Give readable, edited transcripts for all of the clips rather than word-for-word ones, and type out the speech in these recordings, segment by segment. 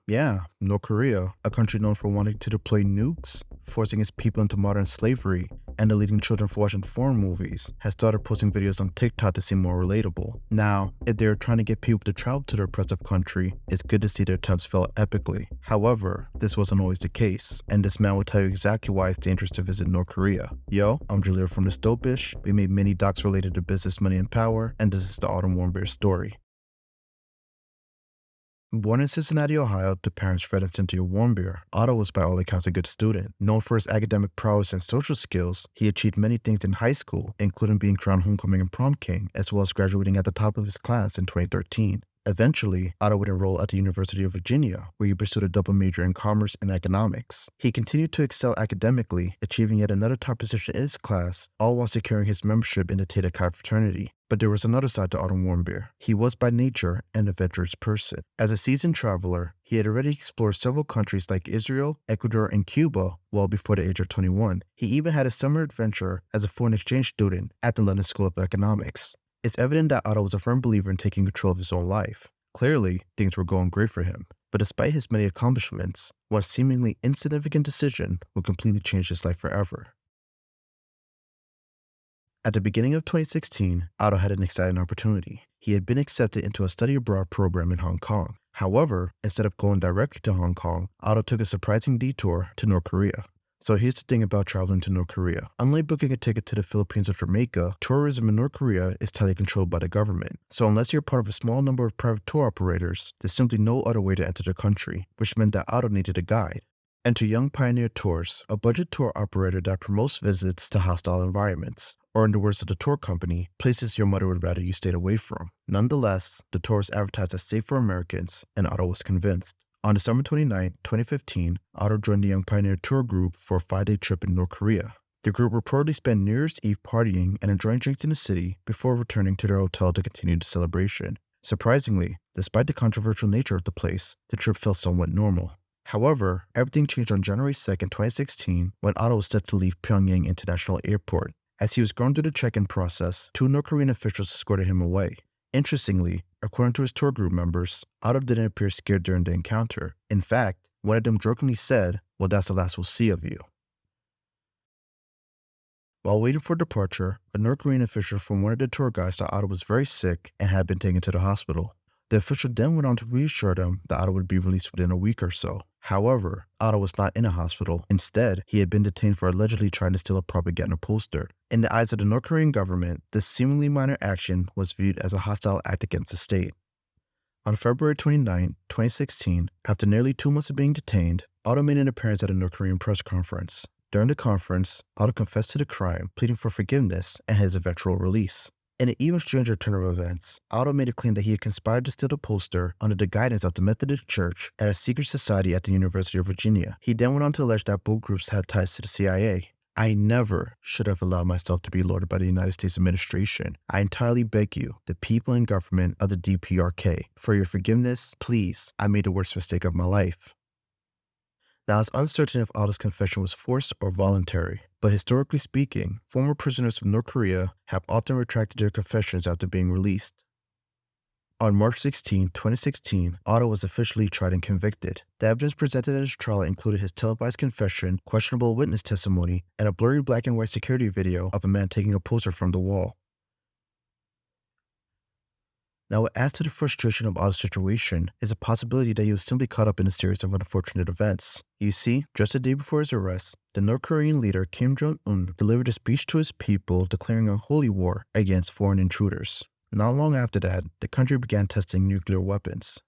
Yeah, North Korea, a country known for wanting to deploy nukes, forcing its people into modern slavery, and deleting children for watching foreign movies, has started posting videos on TikTok to seem more relatable. Now, if they're trying to get people to travel to their oppressive country, it's good to see their attempts fail epically. However, this wasn't always the case, and this man will tell you exactly why it's dangerous to visit North Korea. Yo, I'm Julia from Dystopish. We made many docs related to business, money, and power, and this is the Otto Warmbier story. Born in Cincinnati, Ohio, to parents Fred and Cynthia Warmbier, Otto was by all accounts a good student. Known for his academic prowess and social skills, he achieved many things in high school, including being crowned homecoming and prom king, as well as graduating at the top of his class in 2013. Eventually, Otto would enroll at the University of Virginia, where he pursued a double major in commerce and economics. He continued to excel academically, achieving yet another top position in his class, all while securing his membership in the Theta Chi fraternity. But there was another side to Otto Warmbier. He was by nature an adventurous person. As a seasoned traveler, he had already explored several countries like Israel, Ecuador, and Cuba well before the age of 21. He even had a summer adventure as a foreign exchange student at the London School of Economics. It's evident that Otto was a firm believer in taking control of his own life. Clearly, things were going great for him. But despite his many accomplishments, one seemingly insignificant decision would completely change his life forever. At the beginning of 2016, Otto had an exciting opportunity. He had been accepted into a study abroad program in Hong Kong. However, instead of going directly to Hong Kong, Otto took a surprising detour to North Korea. So here's the thing about traveling to North Korea. Unlike booking a ticket to the Philippines or Jamaica, tourism in North Korea is tightly controlled by the government. So unless you're part of a small number of private tour operators, there's simply no other way to enter the country, which meant that Otto needed a guide. Enter Young Pioneer Tours, a budget tour operator that promotes visits to hostile environments, or in the words of the tour company, places your mother would rather you stayed away from. Nonetheless, the tour was advertised as safe for Americans, and Otto was convinced. On December 29, 2015, Otto joined the Young Pioneer Tour group for a 5-day trip in North Korea. The group reportedly spent New Year's Eve partying and enjoying drinks in the city before returning to their hotel to continue the celebration. Surprisingly, despite the controversial nature of the place, the trip felt somewhat normal. However, everything changed on January 2, 2016, when Otto was set to leave Pyongyang International Airport. As he was going through the check-in process, 2 North Korean officials escorted him away. Interestingly, according to his tour group members, Otto didn't appear scared during the encounter. In fact, one of them jokingly said, "Well, that's the last we'll see of you." While waiting for departure, a North Korean official from one of the tour guides thought Otto was very sick and had been taken to the hospital. The official then went on to reassure them that Otto would be released within a week or so. However, Otto was not in a hospital. Instead, he had been detained for allegedly trying to steal a propaganda poster. In the eyes of the North Korean government, this seemingly minor action was viewed as a hostile act against the state. On February 29, 2016, after nearly 2 months of being detained, Otto made an appearance at a North Korean press conference. During the conference, Otto confessed to the crime, pleading for forgiveness and his eventual release. In an even stranger turn of events, Otto made a claim that he had conspired to steal the poster under the guidance of the Methodist Church at a secret society at the University of Virginia. He then went on to allege that both groups had ties to the CIA. "I never should have allowed myself to be lauded by the United States administration. I entirely beg you, the people and government of the DPRK, for your forgiveness, please. I made the worst mistake of my life." Now, it's uncertain if Otto's confession was forced or voluntary, but historically speaking, former prisoners of North Korea have often retracted their confessions after being released. On March 16, 2016, Otto was officially tried and convicted. The evidence presented at his trial included his televised confession, questionable witness testimony, and a blurry black and white security video of a man taking a poster from the wall. Now, what adds to the frustration of Otto's situation is a possibility that he was simply caught up in a series of unfortunate events. You see, just a day before his arrest, the North Korean leader Kim Jong-un delivered a speech to his people declaring a holy war against foreign intruders. Not long after that, the country began testing nuclear weapons.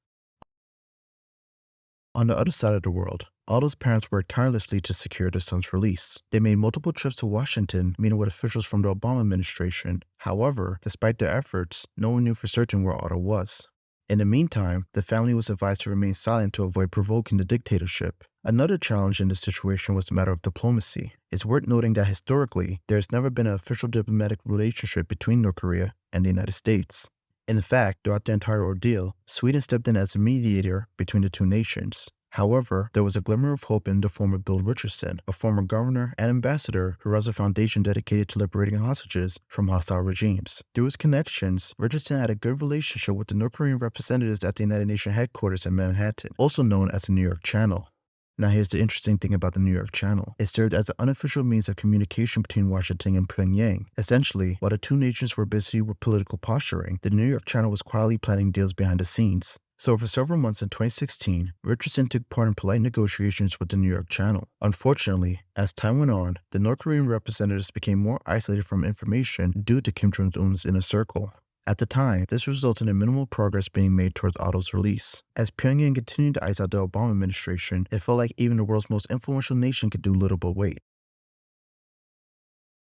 On the other side of the world, Otto's parents worked tirelessly to secure their son's release. They made multiple trips to Washington, meeting with officials from the Obama administration. However, despite their efforts, no one knew for certain where Otto was. In the meantime, the family was advised to remain silent to avoid provoking the dictatorship. Another challenge in this situation was the matter of diplomacy. It's worth noting that historically, there has never been an official diplomatic relationship between North Korea and the United States. In fact, throughout the entire ordeal, Sweden stepped in as a mediator between the two nations. However, there was a glimmer of hope in the form of Bill Richardson, a former governor and ambassador who runs a foundation dedicated to liberating hostages from hostile regimes. Through his connections, Richardson had a good relationship with the North Korean representatives at the United Nations headquarters in Manhattan, also known as the New York Channel. Now here's the interesting thing about the New York Channel. It served as an unofficial means of communication between Washington and Pyongyang. Essentially, while the two nations were busy with political posturing, the New York Channel was quietly planning deals behind the scenes. So for several months in 2016, Richardson took part in polite negotiations with the New York Channel. Unfortunately, as time went on, the North Korean representatives became more isolated from information due to Kim Jong-un's inner circle. At the time, this resulted in minimal progress being made towards Otto's release. As Pyongyang continued to ice out the Obama administration, it felt like even the world's most influential nation could do little but wait.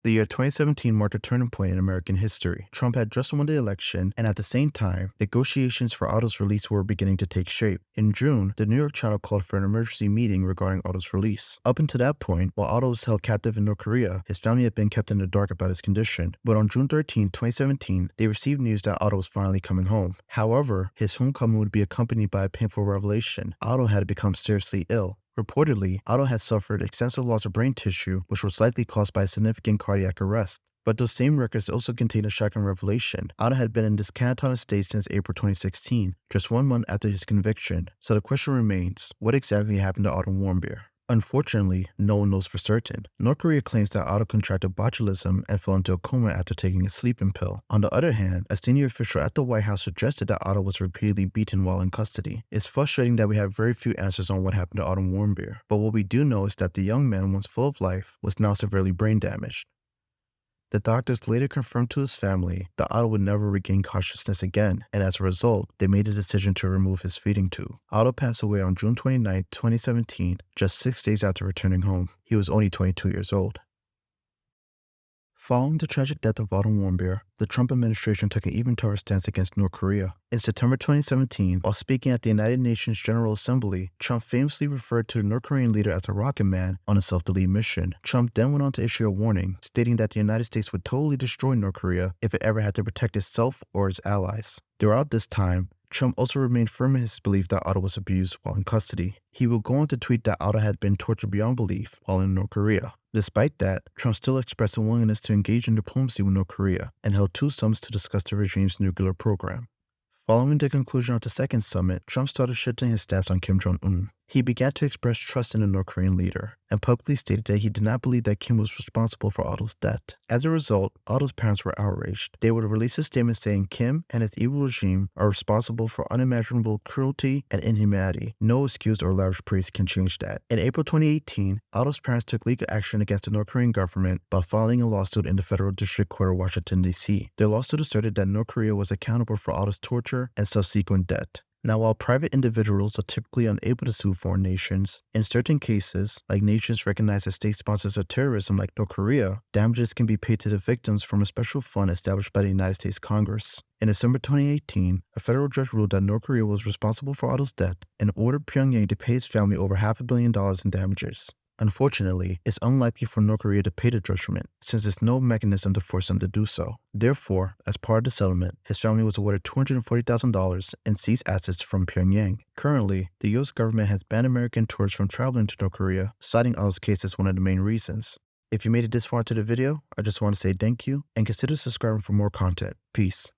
The year 2017 marked a turning point in American history. Trump had just won the election, and at the same time, negotiations for Otto's release were beginning to take shape. In June, the New York Channel called for an emergency meeting regarding Otto's release. Up until that point, while Otto was held captive in North Korea, his family had been kept in the dark about his condition. But on June 13, 2017, they received news that Otto was finally coming home. However, his homecoming would be accompanied by a painful revelation. Otto had become seriously ill. Reportedly, Otto had suffered extensive loss of brain tissue, which was likely caused by a significant cardiac arrest. But those same records also contained a shocking revelation. Otto had been in this catatonic state since April 2016, just 1 month after his conviction. So the question remains, what exactly happened to Otto Warmbier? Unfortunately, no one knows for certain. North Korea claims that Otto contracted botulism and fell into a coma after taking a sleeping pill. On the other hand, a senior official at the White House suggested that Otto was repeatedly beaten while in custody. It's frustrating that we have very few answers on what happened to Otto Warmbier, but what we do know is that the young man, once full of life, was now severely brain damaged. The doctors later confirmed to his family that Otto would never regain consciousness again, and as a result, they made a decision to remove his feeding tube. Otto passed away on June 29, 2017, just 6 days after returning home. He was only 22 years old. Following the tragic death of Otto Warmbier, the Trump administration took an even tougher stance against North Korea. In September 2017, while speaking at the United Nations General Assembly, Trump famously referred to the North Korean leader as a rocket man on a self-delete mission. Trump then went on to issue a warning, stating that the United States would totally destroy North Korea if it ever had to protect itself or its allies. Throughout this time, Trump also remained firm in his belief that Otto was abused while in custody. He would go on to tweet that Otto had been tortured beyond belief while in North Korea. Despite that, Trump still expressed a willingness to engage in diplomacy with North Korea and held 2 summits to discuss the regime's nuclear program. Following the conclusion of the second summit, Trump started shifting his stance on Kim Jong-un. He began to express trust in the North Korean leader and publicly stated that he did not believe that Kim was responsible for Otto's death. As a result, Otto's parents were outraged. They would release a statement saying Kim and his evil regime are responsible for unimaginable cruelty and inhumanity. No excuse or lavish praise can change that. In April 2018, Otto's parents took legal action against the North Korean government by filing a lawsuit in the Federal District Court of Washington, D.C. Their lawsuit asserted that North Korea was accountable for Otto's torture and subsequent death. Now, while private individuals are typically unable to sue foreign nations, in certain cases, like nations recognized as state sponsors of terrorism like North Korea, damages can be paid to the victims from a special fund established by the United States Congress. In December 2018, a federal judge ruled that North Korea was responsible for Otto's death and ordered Pyongyang to pay his family over $500 million in damages. Unfortunately, it's unlikely for North Korea to pay the judgment, since there's no mechanism to force them to do so. Therefore, as part of the settlement, his family was awarded $240,000 in seized assets from Pyongyang. Currently, the U.S. government has banned American tourists from traveling to North Korea, citing Otto's case as one of the main reasons. If you made it this far into the video, I just want to say thank you, and consider subscribing for more content. Peace.